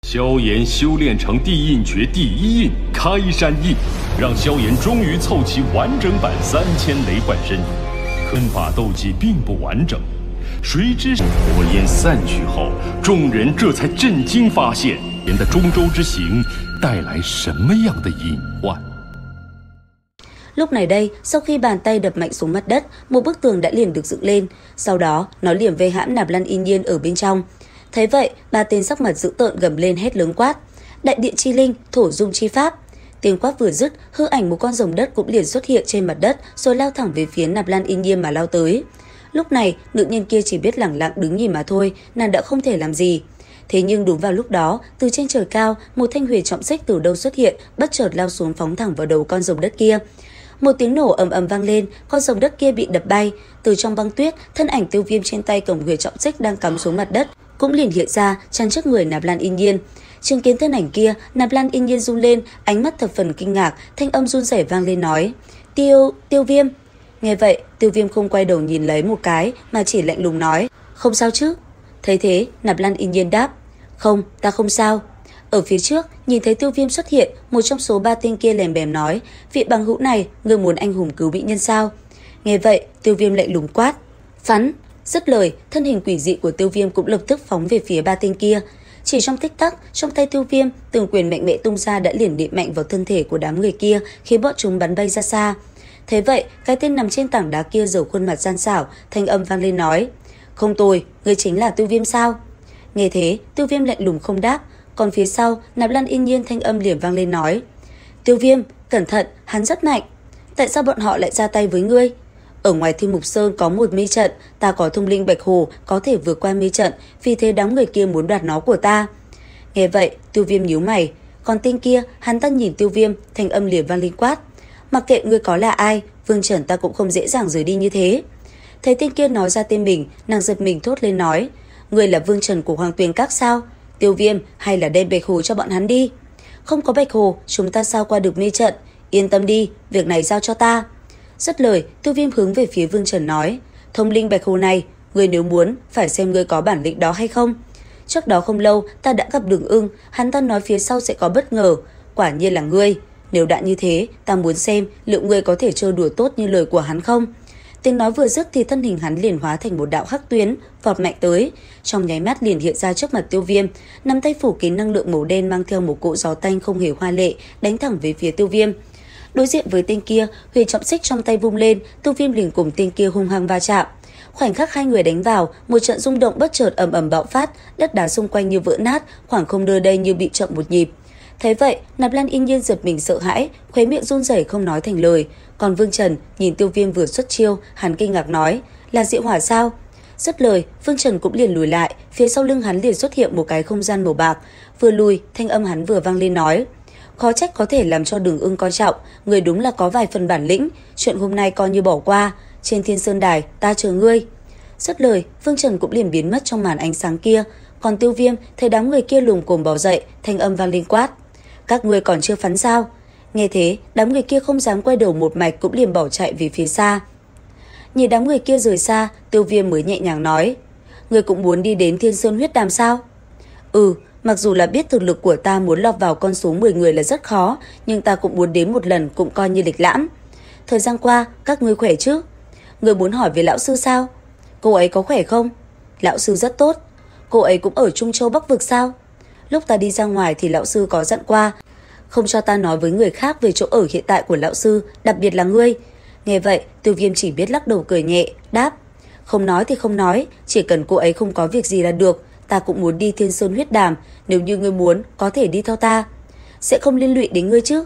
萧炎修炼成地印诀第一印开山印，让萧炎终于凑齐完整版3000雷幻身影。可法斗技并不完整，谁知火焰散去后，众人这才震惊发现，炎的中州之行带来什么样的隐患。 Lúc này đây, sau khi bàn tay đập mạnh xuống mặt đất, một bức tường đã liền được dựng lên. Sau đó, nó liền vây hãm Nạp Lan Yên Nhiên ở bên trong. Thấy vậy, ba tên sắc mặt dữ tợn gầm lên hét lớn quát: Đại điện chi linh, thổ dung chi pháp! Tiếng quát vừa dứt, hư ảnh một con rồng đất cũng liền xuất hiện trên mặt đất, rồi lao thẳng về phía Nạp Lan Yên Nhiên mà lao tới. Lúc này, nữ nhân kia chỉ biết lẳng lặng đứng nhìn mà thôi, nàng đã không thể làm gì. Thế nhưng đúng vào lúc đó, từ trên trời cao, một thanh huyền trọng xích từ đâu xuất hiện, bất chợt lao xuống phóng thẳng vào đầu con rồng đất kia. Một tiếng nổ ầm ầm vang lên, con rồng đất kia bị đập bay. Từ trong băng tuyết, thân ảnh Tiêu Viêm trên tay cầm huyền trọng xích đang cắm xuống mặt đất cũng liền hiện ra chắn trước người Nạp Lan Yên Nhiên. Chứng kiến thân ảnh kia, Nạp Lan Yên Nhiên run lên, ánh mắt thập phần kinh ngạc, thanh âm run rẩy vang lên nói: Tiêu Viêm. Nghe vậy, Tiêu Viêm không quay đầu nhìn lấy một cái mà chỉ lạnh lùng nói: Không sao chứ? Thấy thế, Nạp Lan Yên Nhiên đáp: Không, ta không sao. Ở phía trước, nhìn thấy Tiêu Viêm xuất hiện, một trong số ba tên kia lèm bèm nói: Vị bằng hữu này, ngươi muốn anh hùng cứu mỹ nhân sao? Nghe vậy, Tiêu Viêm lạnh lùng quát: Phắn! Dứt lời, thân hình quỷ dị của Tiêu Viêm cũng lập tức phóng về phía ba tên kia. Chỉ trong tích tắc, trong tay Tiêu Viêm, từng quyền mạnh mẽ tung ra đã liền đệm mạnh vào thân thể của đám người kia, khiến bọn chúng bắn bay ra xa. Thế vậy, cái tên nằm trên tảng đá kia giở khuôn mặt gian xảo, thanh âm vang lên nói: Không tồi, ngươi chính là Tiêu Viêm sao? Nghe thế, Tiêu Viêm lạnh lùng không đáp. Còn phía sau, Nạp Lan Yên Nhiên thanh âm liền vang lên nói: Tiêu Viêm, cẩn thận, hắn rất mạnh. Tại sao bọn họ lại ra tay với ngươi? Ở ngoài Thiên Mục Sơn có một mê trận, ta có thông linh bạch hồ có thể vượt qua mê trận, vì thế đám người kia muốn đoạt nó của ta. Nghe vậy, Tiêu Viêm nhíu mày. Còn tên kia, hắn ta nhìn Tiêu Viêm, thanh âm liền vang lên quát: Mặc kệ ngươi có là ai, Vương Trần ta cũng không dễ dàng rời đi như thế. Thấy tên kia nói ra tên mình, nàng giật mình thốt lên nói: Ngươi là Vương Trần của Hoàng Tuyền Các sao? Tiêu Viêm, hay là đem bạch hồ cho bọn hắn đi? Không có bạch hồ, chúng ta sao qua được mê trận? Yên tâm đi, việc này giao cho ta. Dứt lời, Tiêu Viêm hướng về phía Vương Trần nói: Thông linh bạch hồ này, ngươi nếu muốn, phải xem ngươi có bản lĩnh đó hay không. Trước đó không lâu, ta đã gặp Đường Ưng, hắn ta nói phía sau sẽ có bất ngờ. Quả nhiên là ngươi. Nếu đã như thế, ta muốn xem liệu ngươi có thể chơi đùa tốt như lời của hắn không. Tiếng nói vừa dứt thì thân hình hắn liền hóa thành một đạo hắc tuyến, vọt mạnh tới, trong nháy mắt liền hiện ra trước mặt Tiêu Viêm, nắm tay phủ kín năng lượng màu đen mang theo một cỗ gió tanh không hề hoa lệ, đánh thẳng về phía Tiêu Viêm. Đối diện với tên kia, huyền trọng xích trong tay vung lên, Tiêu Viêm liền cùng tên kia hung hăng va chạm. Khoảnh khắc hai người đánh vào, một trận rung động bất chợt ầm ầm bạo phát, đất đá xung quanh như vỡ nát, khoảng không nơi đây như bị chậm một nhịp. Thấy vậy, Nạp Lan Yên Nhiên giật mình sợ hãi, khóe miệng run rẩy không nói thành lời. Còn Vương Trần nhìn Tiêu Viêm vừa xuất chiêu, hắn kinh ngạc nói: Là diệu hỏa sao? Dứt lời, Vương Trần cũng liền lùi lại, phía sau lưng hắn liền xuất hiện một cái không gian màu bạc. Vừa lùi, thanh âm hắn vừa vang lên nói: Khó trách có thể làm cho Đường Ưng coi trọng, người đúng là có vài phần bản lĩnh, chuyện hôm nay coi như bỏ qua, trên Thiên Sơn Đài ta chờ ngươi. Dứt lời, Vương Trần cũng liền biến mất trong màn ánh sáng kia. Còn Tiêu Viêm thấy đám người kia lùm cồm bò dậy, thanh âm vang lên quát: Các ngươi còn chưa phắn sao? Nghe thế, đám người kia không dám quay đầu một mạch cũng liền bỏ chạy về phía xa. Nhìn đám người kia rời xa, Tiêu Viêm mới nhẹ nhàng nói: Ngươi cũng muốn đi đến Thiên Sơn Huyết Đàm sao? Mặc dù là biết thực lực của ta muốn lọt vào con số 10 người là rất khó, nhưng ta cũng muốn đến một lần cũng coi như lịch lãm. Thời gian qua, các ngươi khỏe chứ? Ngươi muốn hỏi về lão sư sao? Cô ấy có khỏe không? Lão sư rất tốt. Cô ấy cũng ở Trung Châu Bắc Vực sao? Lúc ta đi ra ngoài thì lão sư có dặn qua, không cho ta nói với người khác về chỗ ở hiện tại của lão sư, đặc biệt là ngươi. Nghe vậy, Tiêu Viêm chỉ biết lắc đầu cười nhẹ, đáp: Không nói thì không nói, chỉ cần cô ấy không có việc gì là được. Ta cũng muốn đi Thiên Sơn Huyết Đàm, nếu như ngươi muốn, có thể đi theo ta. Sẽ không liên lụy đến ngươi chứ?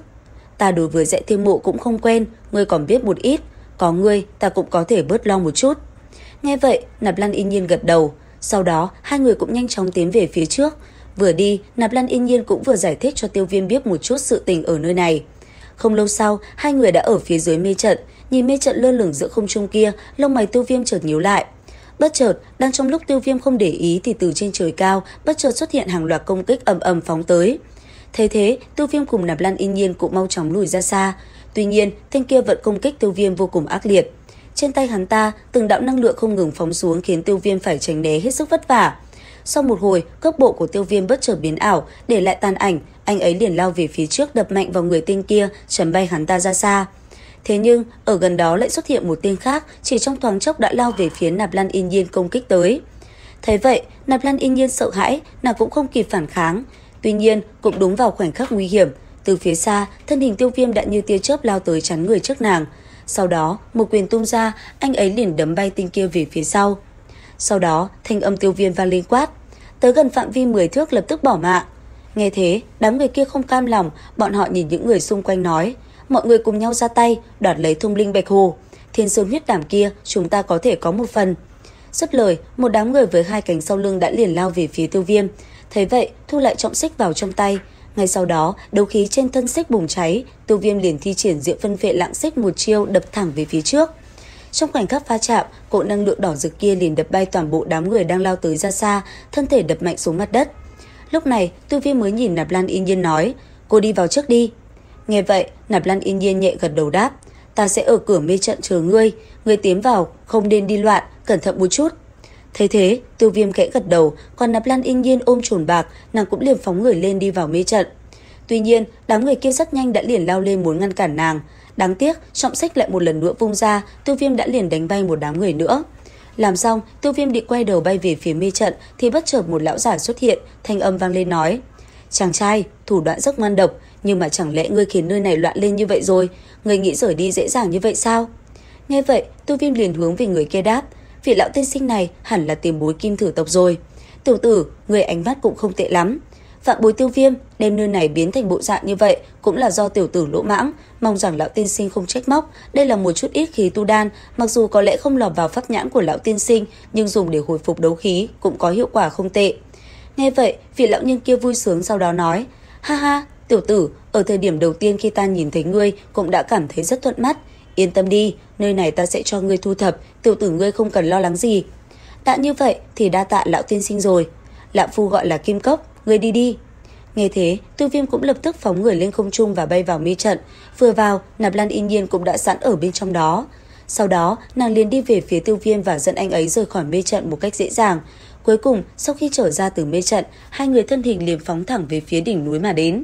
Ta đối với Dạy Thiên Mộ cũng không quen, ngươi còn biết một ít. Có ngươi, ta cũng có thể bớt lo một chút. Nghe vậy, Nạp Lan Yên Nhiên gật đầu. Sau đó, hai người cũng nhanh chóng tiến về phía trước. Vừa đi, Nạp Lan Yên Nhiên cũng vừa giải thích cho Tiêu Viêm biết một chút sự tình ở nơi này. Không lâu sau, hai người đã ở phía dưới mê trận. Nhìn mê trận lơ lửng giữa không trung kia, lông mày Tiêu Viêm chợt nhíu lại. Bất chợt, đang trong lúc Tiêu Viêm không để ý thì từ trên trời cao bất chợt xuất hiện hàng loạt công kích ầm ầm phóng tới. Thấy thế, Tiêu Viêm cùng Nạp Lan Yên Nhiên cũng mau chóng lùi ra xa. Tuy nhiên, tên kia vẫn công kích Tiêu Viêm vô cùng ác liệt. Trên tay hắn ta, từng đạo năng lượng không ngừng phóng xuống khiến Tiêu Viêm phải tránh né hết sức vất vả. Sau một hồi, cước bộ của Tiêu Viêm bất chợt biến ảo, để lại tàn ảnh, anh ấy liền lao về phía trước đập mạnh vào người tên kia, chấn bay hắn ta ra xa. Thế nhưng, ở gần đó lại xuất hiện một tên khác, chỉ trong thoáng chốc đã lao về phía Nạp Lan Yên Nhiên công kích tới. Thấy vậy, Nạp Lan Yên Nhiên sợ hãi, nàng cũng không kịp phản kháng. Tuy nhiên, cũng đúng vào khoảnh khắc nguy hiểm, từ phía xa, thân hình Tiêu Viêm đã như tia chớp lao tới chắn người trước nàng. Sau đó, một quyền tung ra, anh ấy liền đấm bay tên kia về phía sau. Sau đó, thanh âm Tiêu Viêm vang lên quát, tới gần phạm vi 10 thước lập tức bỏ mạng. Nghe thế, đám người kia không cam lòng, bọn họ nhìn những người xung quanh nói, mọi người cùng nhau ra tay, đoạt lấy Thông Linh Bạch Hồ. Thiên Sơn huyết đảm kia, chúng ta có thể có một phần. Dứt lời, một đám người với hai cánh sau lưng đã liền lao về phía Tiêu Viêm. Thấy vậy, thu lại trọng xích vào trong tay. Ngay sau đó, đấu khí trên thân xích bùng cháy, Tiêu Viêm liền thi triển Diệu Phân Phệ Lạng Xích một chiêu đập thẳng về phía trước. Trong khoảnh khắc va chạm, cỗ năng lượng đỏ rực kia liền đập bay toàn bộ đám người đang lao tới ra xa, thân thể đập mạnh xuống mặt đất. Lúc này, Tiêu Viêm mới nhìn Nạp Lan Yên Nhiên nói, cô đi vào trước đi. Nghe vậy, Nạp Lan Yên Nhiên nhẹ gật đầu đáp, ta sẽ ở cửa mê trận chờ ngươi tiến vào, không nên đi loạn, cẩn thận một chút. Thấy thế, Tiêu Viêm khẽ gật đầu, còn Nạp Lan Yên Nhiên ôm chồn bạc, nàng cũng liền phóng người lên đi vào mê trận. Tuy nhiên, đám người kia rất nhanh đã liền lao lên muốn ngăn cản nàng. Đáng tiếc, trọng xích lại một lần nữa vung ra, Tiêu Viêm đã liền đánh bay một đám người nữa. Làm xong, Tiêu Viêm định quay đầu bay về phía mê trận thì bất chợt một lão giả xuất hiện, thanh âm vang lên nói, chàng trai, thủ đoạn rất ngoan độc, nhưng mà chẳng lẽ ngươi khiến nơi này loạn lên như vậy rồi, ngươi nghĩ rời đi dễ dàng như vậy sao? Nghe vậy, Tiêu Viêm liền hướng về người kia đáp, vị lão tiên sinh này hẳn là tiền bối Kim Thử tộc rồi. Tiểu tử, người ánh mắt cũng không tệ lắm. Vạn bối Tiêu Viêm đem nơi này biến thành bộ dạng như vậy cũng là do tiểu tử lỗ mãng, mong rằng lão tiên sinh không trách móc. Đây là một chút ít khí tu đan, mặc dù có lẽ không lọt vào pháp nhãn của lão tiên sinh, nhưng dùng để hồi phục đấu khí cũng có hiệu quả không tệ. Nghe vậy, vị lão nhân kia vui sướng sau đó nói, ha ha, tiểu tử, ở thời điểm đầu tiên khi ta nhìn thấy ngươi cũng đã cảm thấy rất thuận mắt. Yên tâm đi, nơi này ta sẽ cho ngươi thu thập, tiểu tử ngươi không cần lo lắng gì. Đã như vậy thì đa tạ lão tiên sinh rồi. Lão phu gọi là Kim Cốc, ngươi đi đi. Nghe thế, Tiêu Viêm cũng lập tức phóng người lên không trung và bay vào mê trận. Vừa vào, Nạp Lan Yên Nhiên cũng đã sẵn ở bên trong đó. Sau đó, nàng liền đi về phía Tiêu Viêm và dẫn anh ấy rời khỏi mê trận một cách dễ dàng. Cuối cùng, sau khi trở ra từ mê trận, hai người thân hình liền phóng thẳng về phía đỉnh núi mà đến.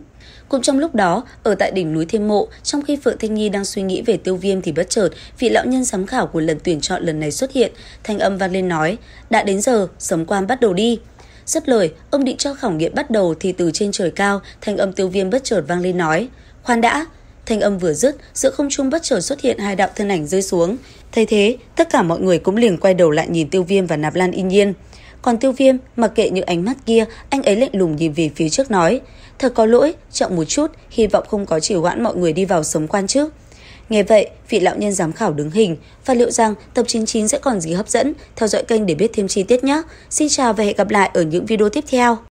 Cũng trong lúc đó, ở tại đỉnh núi Thiên Mộ, trong khi Phượng Thanh Nhi đang suy nghĩ về Tiêu Viêm thì bất chợt, vị lão nhân giám khảo của lần tuyển chọn lần này xuất hiện, thanh âm vang lên nói, đã đến giờ, sấm quan bắt đầu đi. Dứt lời, ông định cho khảo nghiệm bắt đầu thì từ trên trời cao, thanh âm Tiêu Viêm bất chợt vang lên nói, khoan đã. Thanh âm vừa dứt, giữa không trung bất chợt xuất hiện hai đạo thân ảnh rơi xuống. Thấy thế, tất cả mọi người cũng liền quay đầu lại nhìn Tiêu Viêm và Nạp Lan Yên Nhiên. Còn Tiêu Viêm, mặc kệ những ánh mắt kia, anh ấy lạnh lùng nhìn về phía trước nói, thật có lỗi, chậm một chút, hy vọng không có trì hoãn mọi người đi vào sấm quan trước. Nghe vậy, vị lão nhân giám khảo đứng hình, và liệu rằng tập 99 sẽ còn gì hấp dẫn? Theo dõi kênh để biết thêm chi tiết nhé. Xin chào và hẹn gặp lại ở những video tiếp theo.